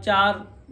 4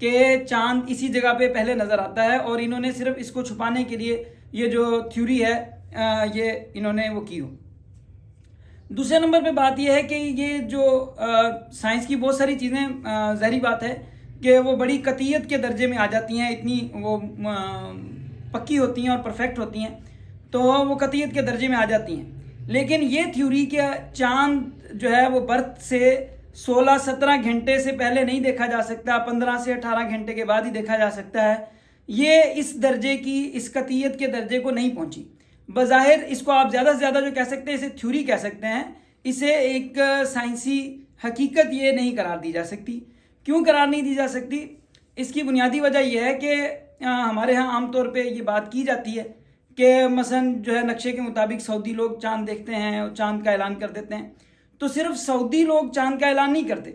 کہ چاند اسی جگہ پہ پہلے نظر آتا ہے، اور انہوں نے صرف اس کو چھپانے کے لیے یہ جو تھیوری ہے یہ انہوں نے وہ کی ہو۔ دوسرے نمبر پہ بات یہ ہے کہ یہ جو سائنس کی بہت ساری چیزیں ظاہری بات ہے کہ وہ بڑی قطعیت کے درجے میں آ جاتی ہیں، اتنی وہ پکی ہوتی ہیں اور پرفیکٹ ہوتی ہیں، تو وہ قطعیت کے درجے میں آ جاتی ہیں۔ لیکن یہ تھیوری کہ چاند جو ہے وہ برتھ سے 16-17 گھنٹے سے پہلے نہیں دیکھا جا سکتا، 15 سے 18 گھنٹے کے بعد ہی دیکھا جا سکتا ہے، یہ اس درجے کی، اس قطعیت کے درجے کو نہیں پہنچی۔ بظاہر اس کو آپ زیادہ سے زیادہ جو کہہ سکتے ہیں اسے تھیوری کہہ سکتے ہیں، اسے ایک سائنسی حقیقت یہ نہیں قرار دی جا سکتی۔ کیوں قرار نہیں دی جا سکتی؟ اس کی بنیادی وجہ یہ ہے کہ ہمارے ہاں عام طور پہ یہ بات کی جاتی ہے کہ مثلا جو ہے نقشے کے مطابق سعودی لوگ چاند دیکھتے ہیں اور چاند کا اعلان کر دیتے ہیں، تو صرف سعودی لوگ چاند کا اعلان نہیں کرتے۔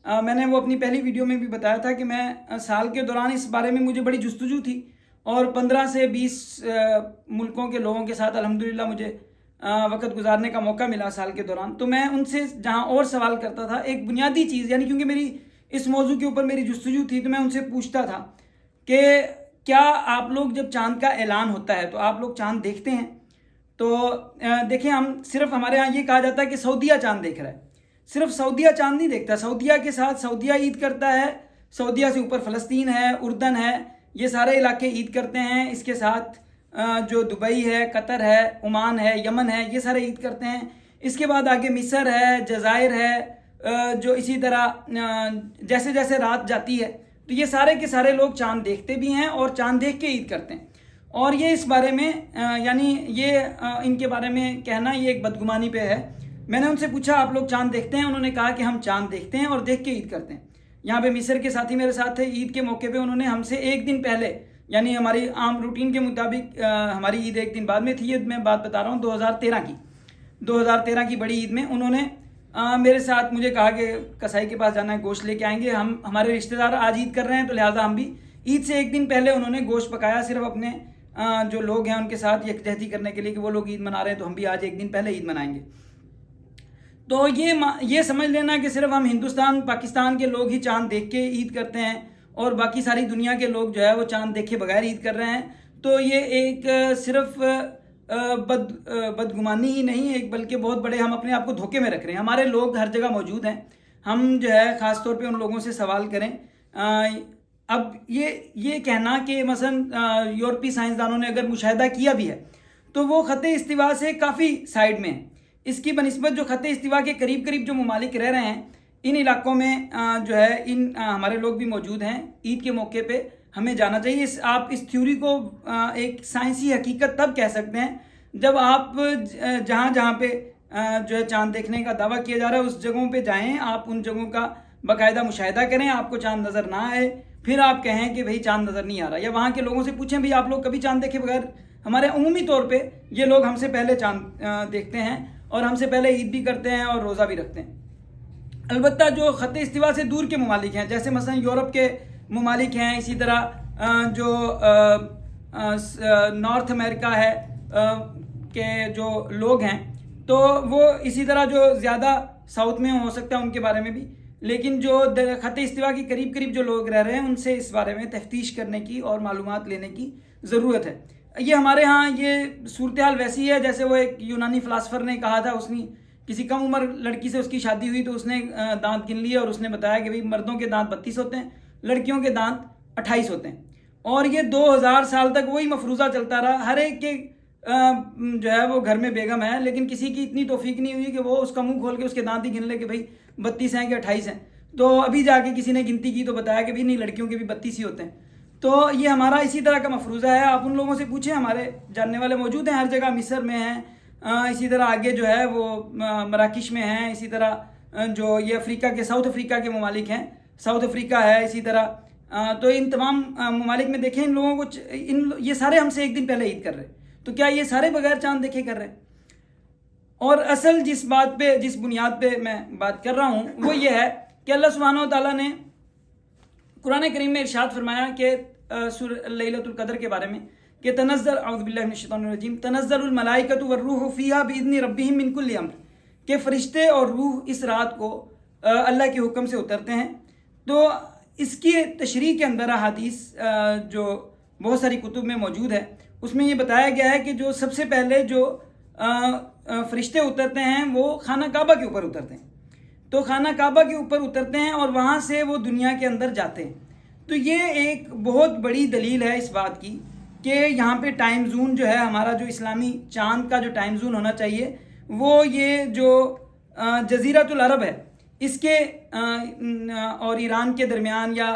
میں نے وہ اپنی پہلی ویڈیو میں بھی بتایا تھا کہ میں سال کے دوران اس بارے میں مجھے بڑی جستجو تھی، اور 15 سے 20 ملکوں کے لوگوں کے ساتھ الحمدللہ مجھے وقت گزارنے کا موقع ملا سال کے دوران۔ تو میں ان سے جہاں اور سوال کرتا تھا، ایک بنیادی چیز، یعنی کیونکہ میری اس موضوع کے اوپر میری جستجو تھی، تو میں ان سے پوچھتا تھا کہ کیا آپ لوگ جب چاند کا اعلان ہوتا ہے تو آپ لوگ چاند دیکھتے ہیں؟ تو دیکھیں، ہم صرف ہمارے ہاں یہ کہا جاتا ہے کہ سعودیہ چاند دیکھ رہا ہے، صرف سعودیہ چاند نہیں دیکھتا، سعودیہ کے ساتھ سعودیہ عید کرتا ہے، سعودیہ سے اوپر فلسطین ہے، اردن ہے، یہ سارے علاقے عید کرتے ہیں، اس کے ساتھ جو دبئی ہے، قطر ہے، عمان ہے، یمن ہے، یہ سارے عید کرتے ہیں، اس کے بعد آگے مصر ہے، جزائر ہے، جو اسی طرح جیسے جیسے رات جاتی ہے تو یہ سارے کے سارے لوگ چاند دیکھتے بھی ہیں اور چاند دیکھ کے عید کرتے ہیں۔ اور یہ اس بارے میں یعنی یہ ان کے بارے میں کہنا یہ ایک بدگمانی پہ ہے۔ میں نے ان سے پوچھا آپ لوگ چاند دیکھتے ہیں؟ انہوں نے کہا کہ ہم چاند دیکھتے ہیں اور دیکھ کے عید کرتے ہیں۔ یہاں پہ مصر کے ساتھی میرے ساتھ تھے، عید کے موقع پہ انہوں نے ہم سے ایک دن پہلے، یعنی ہماری عام روٹین کے مطابق ہماری عید ایک دن بعد میں تھی، یہ میں بات بتا رہا ہوں 2013 کی بڑی عید میں انہوں نے میرے ساتھ مجھے کہا کہ کسائی کے پاس جانا ہے، گوشت لے کے آئیں گے، ہمارے رشتہ دار آج عید کر رہے ہیں تو لہٰذا ہم بھی عید سے ایک دن پہلے انہوں نے گوشت پکایا، صرف اپنے جو لوگ ہیں ان کے ساتھ یکجہتی کرنے کے لیے کہ وہ لوگ عید منا رہے ہیں تو ہم بھی آج ایک دن پہلے عید منائیں گے۔ تو یہ سمجھ لینا کہ صرف ہم ہندوستان پاکستان کے لوگ ہی چاند دیکھ کے عید کرتے ہیں اور باقی ساری دنیا کے لوگ جو ہے وہ چاند دیکھے بغیر عید کر رہے ہیں، تو یہ ایک صرف بدگمانی ہی نہیں ایک، بلکہ بہت بڑے ہم اپنے آپ کو دھوکے میں رکھ رہے ہیں۔ ہمارے لوگ ہر جگہ موجود ہیں، ہم جو ہے خاص طور پہ ان لوگوں سے سوال کریں۔ اب یہ کہنا کہ مثلا یورپی سائنسدانوں نے اگر مشاہدہ کیا بھی ہے تو وہ خط استوا سے کافی سائڈ میں ہیں، اس کی بنسبت جو خط استوا کے قریب قریب جو ممالک رہ رہے ہیں ان علاقوں میں جو ہے ہمارے لوگ بھی موجود ہیں۔ عید کے موقع پہ ہمیں جانا چاہیے۔ آپ اس تھیوری کو ایک سائنسی حقیقت تب کہہ سکتے ہیں جب آپ جہاں جہاں پہ جو ہے چاند دیکھنے کا دعویٰ کیا جا رہا ہے اس جگہوں پہ جائیں، آپ ان جگہوں کا باقاعدہ مشاہدہ کریں، آپ کو چاند نظر نہ آئے، پھر آپ کہیں کہ بھئی چاند نظر نہیں آ رہا، یا وہاں کے لوگوں سے پوچھیں بھئی آپ لوگ کبھی چاند دیکھے بغیر؟ ہمارے عمومی طور پہ یہ لوگ ہم سے پہلے چاند دیکھتے ہیں اور ہم سے پہلے عید بھی کرتے ہیں اور روزہ بھی رکھتے ہیں۔ البتہ جو خط استوا سے دور کے ممالک ہیں، جیسے مثلا یورپ کے ممالک ہیں، اسی طرح جو نارتھ امریکہ ہے کے جو لوگ ہیں، تو وہ اسی طرح جو زیادہ ساؤتھ میں ہو سکتا ہے ان کے بارے میں بھی، لیکن جو خط استوا کے قریب قریب جو لوگ رہ رہے ہیں ان سے اس بارے میں تفتیش کرنے کی اور معلومات لینے کی ضرورت ہے۔ یہ ہمارے ہاں یہ صورتحال ویسی ہے جیسے وہ ایک یونانی فلاسفر نے کہا تھا، اس نے کسی کم عمر لڑکی سے اس کی شادی ہوئی تو اس نے دانت گن لیے اور اس نے بتایا کہ بھئی مردوں کے دانت 32 ہوتے ہیں، لڑکیوں کے دانت 28 ہوتے ہیں، اور یہ 2000 سال تک وہی مفروضہ چلتا رہا۔ ہر ایک کے جو ہے وہ گھر میں بیگم ہے، لیکن کسی کی اتنی توفیق نہیں ہوئی کہ وہ اس کا منہ کھول کے اس کے دانت ہی گن لے کہ بھئی 32 ہیں کہ 28 ہیں۔ تو ابھی جا کے کسی نے گنتی کی تو بتایا کہ بھئی نہیں، لڑکیوں کے بھی 32 ہی ہوتے ہیں۔ تو یہ ہمارا اسی طرح کا مفروضہ ہے، آپ ان لوگوں سے پوچھیں، ہمارے جاننے والے موجود ہیں ہر جگہ، مصر میں ہیں، اسی طرح آگے جو ہے وہ مراکش میں ہیں، اسی طرح جو یہ افریقہ کے ساؤتھ افریقہ کے ممالک ہیں، ساؤتھ افریقہ ہے اسی طرح، تو ان تمام ممالک میں دیکھیں ان لوگوں کو یہ سارے ہم سے ایک دن پہلے عید کر رہے، تو کیا یہ سارے بغیر چاند دیکھے کر رہے؟ اور اصل جس بات پہ، جس بنیاد پہ میں بات کر رہا ہوں وہ یہ ہے کہ اللہ سبحانہ و تعالیٰ نے قرآن کریم میں ارشاد فرمایا کہ سورہ لیلۃ القدر کے بارے میں کہ تنزل، اعوذ باللہ من الشیطان الرجیم، تنزل الملائکۃ والروح فیہا باذن ربہم من کل امر، کہ فرشتے اور روح اس رات کو اللہ کے حکم سے اترتے ہیں۔ تو اس کی تشریح کے اندر احادیث جو بہت ساری کتب میں موجود ہے، اس میں یہ بتایا گیا ہے کہ جو سب سے پہلے جو فرشتے اترتے ہیں وہ خانہ کعبہ کے اوپر اترتے ہیں، تو خانہ کعبہ کے اوپر اترتے ہیں اور وہاں سے وہ دنیا کے اندر جاتے ہیں. تو یہ ایک بہت بڑی دلیل ہے اس بات کی کہ یہاں پہ ٹائم زون جو ہے ہمارا، جو اسلامی چاند کا جو ٹائم زون ہونا چاہیے، وہ یہ جو جزیرۃ العرب ہے اس کے اور ایران کے درمیان، یا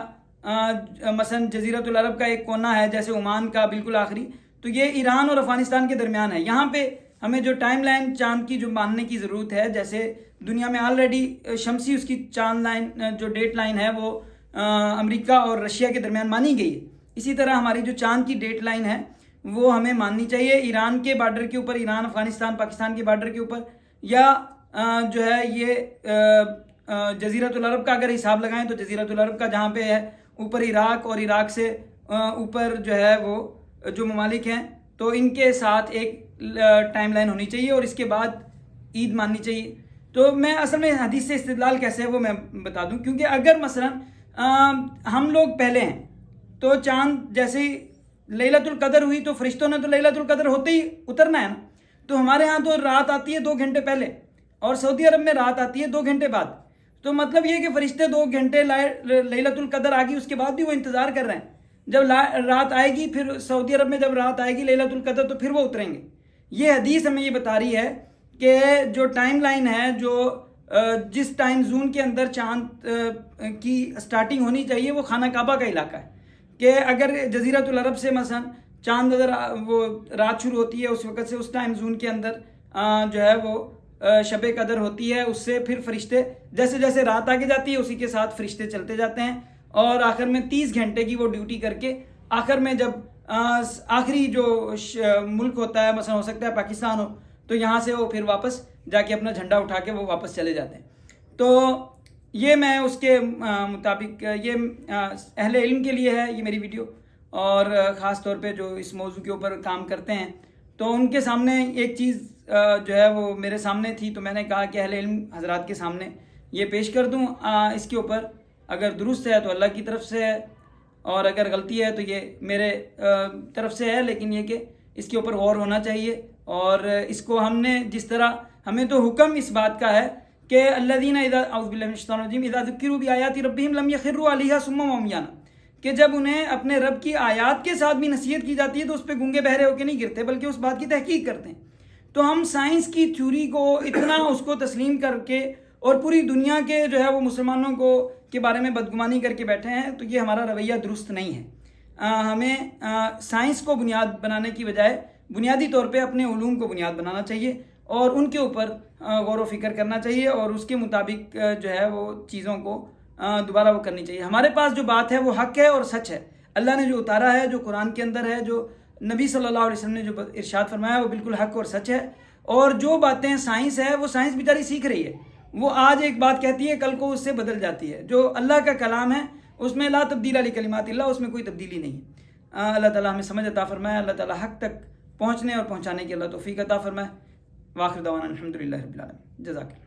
مثلا جزیرۃ العرب کا ایک کونا ہے جیسے عمان کا بالکل آخری، تو یہ ایران اور افغانستان کے درمیان ہے. یہاں پہ ہمیں جو ٹائم لائن چاند کی جو ماننے کی ضرورت ہے، جیسے دنیا میں آلریڈی شمسی اس کی چاند لائن جو ڈیٹ لائن ہے وہ امریکہ اور رشیا کے درمیان مانی گئی ہے، اسی طرح ہماری جو چاند کی ڈیٹ لائن ہے وہ ہمیں ماننی چاہیے ایران کے بارڈر کے اوپر، ایران افغانستان پاکستان کے بارڈر کے اوپر، یا جو ہے یہ جزیرۃ العرب کا اگر حساب لگائیں تو جزیرۃ العرب کا جہاں پہ ہے اوپر عراق، اور عراق سے اوپر جو ہے وہ جو ممالک ہیں، تو ان کے ساتھ ایک ٹائم لائن ہونی چاہیے اور اس کے بعد عید ماننی چاہیے. تو میں اصل میں حدیث سے استدلال کیسے ہے وہ میں بتا دوں، کیونکہ اگر مثلا ہم لوگ پہلے ہیں تو چاند جیسے ہی لیلۃ القدر ہوئی تو فرشتوں نے تو لیلۃ القدر ہوتے ہی اترنا ہے نا، تو ہمارے ہاں تو رات آتی ہے 2 گھنٹے پہلے اور سعودی عرب میں رات آتی ہے 2 گھنٹے بعد. تو مطلب یہ کہ فرشتے 2 گھنٹے لیلۃ القدر آ گئی اس کے بعد بھی وہ انتظار کر رہے ہیں، جب رات آئے گی، پھر سعودی عرب میں جب رات آئے گی لیلۃ القدر تو پھر وہ اتریں گے. یہ حدیث ہمیں یہ بتا رہی ہے کہ جو ٹائم لائن ہے، جو جس ٹائم زون کے اندر چاند کی سٹارٹنگ ہونی چاہیے وہ خانہ کعبہ کا علاقہ ہے، کہ اگر جزیرۃ العرب سے مثلا چاند اگر وہ رات شروع ہوتی ہے اس وقت سے اس ٹائم زون کے اندر جو ہے وہ شب قدر ہوتی ہے، اس سے پھر فرشتے جیسے جیسے رات آگے جاتی ہے اسی کے ساتھ فرشتے چلتے جاتے ہیں، اور آخر میں 30 گھنٹے کی وہ ڈیوٹی کر کے آخر میں جب آخری جو ملک ہوتا ہے، مثلا ہو سکتا ہے پاکستان ہو، تو یہاں سے وہ پھر واپس جا کے اپنا جھنڈا اٹھا کے وہ واپس چلے جاتے ہیں. تو یہ میں اس کے مطابق، یہ اہل علم کے لیے ہے یہ میری ویڈیو، اور خاص طور پہ جو اس موضوع کے اوپر کام کرتے ہیں تو ان کے سامنے ایک چیز جو ہے وہ میرے سامنے تھی، تو میں نے کہا کہ اہل علم حضرات کے سامنے یہ پیش کر دوں. اس کے اوپر اگر درست ہے تو اللہ کی طرف سے ہے، اور اگر غلطی ہے تو یہ میرے طرف سے ہے، لیکن یہ کہ اس کے اوپر غور ہونا چاہیے. اور اس کو ہم نے جس طرح، ہمیں تو حکم اس بات کا ہے کہ الذین اذا اعوذ باللہ من الشیطان الرجیم اذا ذکروا بآیات ربہم لم یخروا علیہا صما وعمیانا، کہ جب انہیں اپنے رب کی آیات کے ساتھ بھی نصیحت کی جاتی ہے تو اس پہ گونگے بہرے ہو کے نہیں گرتے، بلکہ اس بات کی تحقیق کرتے ہیں. تو ہم سائنس کی تھیوری کو اتنا اس کو تسلیم کر کے اور پوری دنیا کے جو ہے وہ مسلمانوں کو کے بارے میں بدگمانی کر کے بیٹھے ہیں، تو یہ ہمارا رویہ درست نہیں ہے. ہمیں سائنس کو بنیاد بنانے کی بجائے بنیادی طور پہ اپنے علوم کو بنیاد بنانا چاہیے اور ان کے اوپر غور و فکر کرنا چاہیے، اور اس کے مطابق جو ہے وہ چیزوں کو دوبارہ وہ کرنی چاہیے. ہمارے پاس جو بات ہے وہ حق ہے اور سچ ہے، اللہ نے جو اتارا ہے، جو قرآن کے اندر ہے، جو نبی صلی اللہ علیہ وسلم نے جو ارشاد فرمایا وہ بالکل حق اور سچ ہے. اور جو باتیں سائنس ہے وہ سائنس بیچاری سیکھ رہی ہے، وہ آج ایک بات کہتی ہے کل کو اس سے بدل جاتی ہے. جو اللہ کا کلام ہے اس میں لا تبدیل لکلمات اللہ، اس میں کوئی تبدیلی نہیں ہے. اللہ تعالیٰ ہمیں سمجھ عطا فرمائے، اللہ تعالیٰ حق تک پہنچنے اور پہنچانے کی اللہ توفیق عطا فرمائے. واخر دعوانا الحمدللہ رب العالمین. جزاک اللہ.